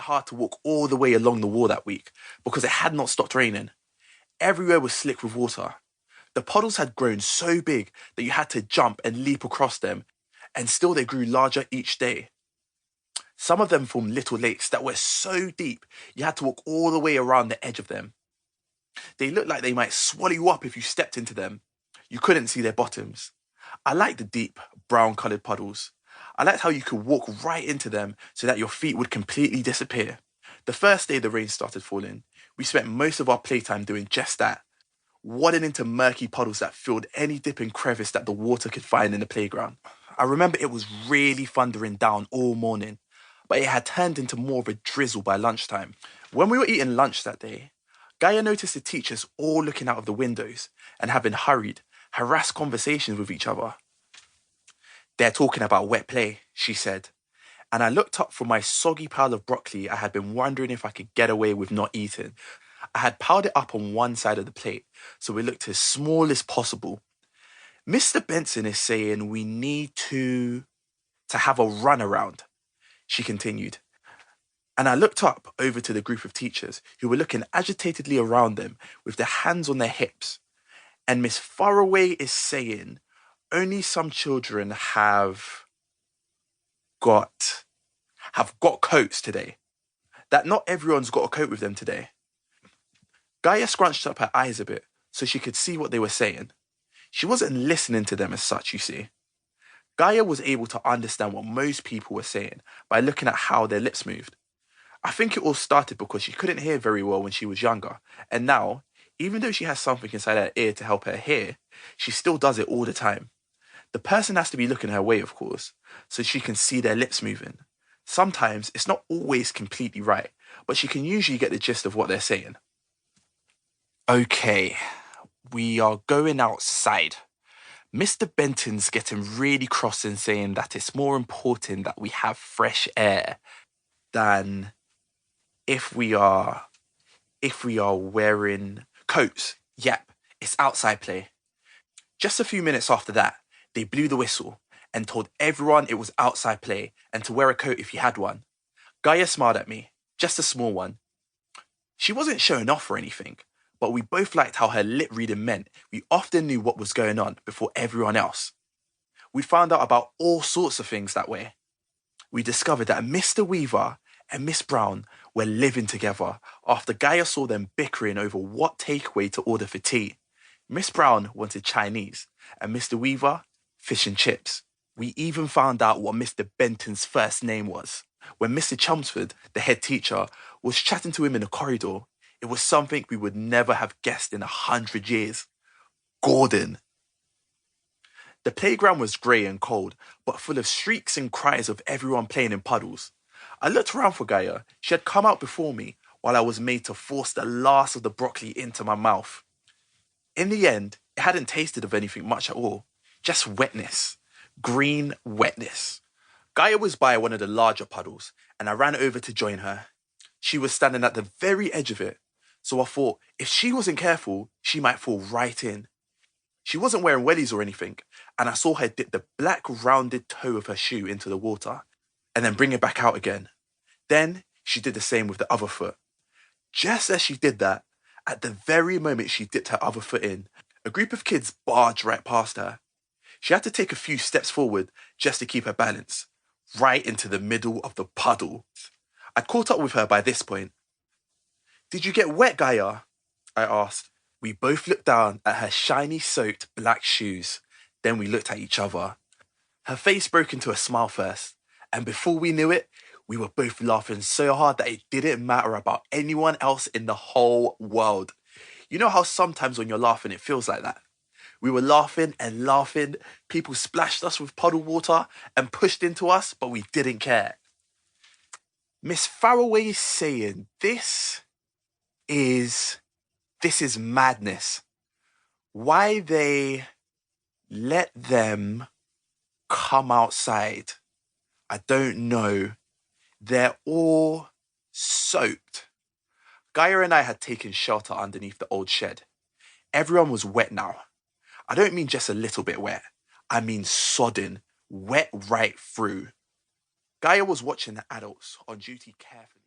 hard to walk all the way along the wall that week because it had not stopped raining. Everywhere was slick with water. The puddles had grown so big that you had to jump and leap across them, and still they grew larger each day. Some of them formed little lakes that were so deep you had to walk all the way around the edge of them. They looked like they might swallow you up if you stepped into them. You couldn't see their bottoms. I liked the deep, brown-coloured puddles. I liked how you could walk right into them so that your feet would completely disappear. The first day the rain started falling, we spent most of our playtime doing just that, wadding into murky puddles that filled any dip and crevice that the water could find in the playground. I remember it was really thundering down all morning, but it had turned into more of a drizzle by lunchtime. When we were eating lunch that day, Gaia noticed the teachers all looking out of the windows and having hurried, harassed conversations with each other. "They're talking about wet play," she said, and I looked up from my soggy pile of broccoli I had been wondering if I could get away with not eating. I had piled it up on one side of the plate, so it looked as small as possible. "Mr. Benson is saying we need to have a run around," she continued. And I looked up over to the group of teachers who were looking agitatedly around them with their hands on their hips. "And Miss Faraway is saying only some children have got coats today. That not everyone's got a coat with them today." Gaia scrunched up her eyes a bit so she could see what they were saying. She wasn't listening to them as such, you see. Gaia was able to understand what most people were saying by looking at how their lips moved. I think it all started because she couldn't hear very well when she was younger, and now, even though she has something inside her ear to help her hear, she still does it all the time. The person has to be looking her way, of course, so she can see their lips moving. Sometimes it's not always completely right, but she can usually get the gist of what they're saying. "Okay, we are going outside. Mr. Benton's getting really cross and saying that it's more important that we have fresh air than if we are wearing coats. Yep, it's outside play." Just a few minutes after that, they blew the whistle and told everyone it was outside play and to wear a coat if you had one. Gaia smiled at me, just a small one. She wasn't showing off or anything, but we both liked how her lip reading meant we often knew what was going on before everyone else. We found out about all sorts of things that way. We discovered that Mr. Weaver and Miss Brown were living together after Gaia saw them bickering over what takeaway to order for tea. Miss Brown wanted Chinese and Mr. Weaver fish and chips. We even found out what Mr. Benton's first name was. When Mr. Chelmsford, the head teacher, was chatting to him in the corridor, it was something we would never have guessed in 100 years. Gordon. The playground was grey and cold, but full of shrieks and cries of everyone playing in puddles. I looked around for Gaia. She had come out before me while I was made to force the last of the broccoli into my mouth. In the end, it hadn't tasted of anything much at all. Just wetness. Green wetness. Gaia was by one of the larger puddles, and I ran over to join her. She was standing at the very edge of it, so I thought if she wasn't careful, she might fall right in. She wasn't wearing wellies or anything, and I saw her dip the black rounded toe of her shoe into the water, and then bring it back out again. Then she did the same with the other foot. Just as she did that, at the very moment she dipped her other foot in, a group of kids barged right past her. She had to take a few steps forward just to keep her balance, right into the middle of the puddle. I'd caught up with her by this point. "Did you get wet, Gaia?" I asked. We both looked down at her shiny soaked black shoes. Then we looked at each other. Her face broke into a smile first, and before we knew it, we were both laughing so hard that it didn't matter about anyone else in the whole world. You know how sometimes when you're laughing it feels like that? We were laughing and laughing. People splashed us with puddle water and pushed into us, but we didn't care. "Miss Faraway is saying this is madness. Why they let them come outside, I don't know. They're all soaked." Gaia and I had taken shelter underneath the old shed. Everyone was wet now. I don't mean just a little bit wet. I mean sodden, wet right through. Gaia was watching the adults on duty carefully.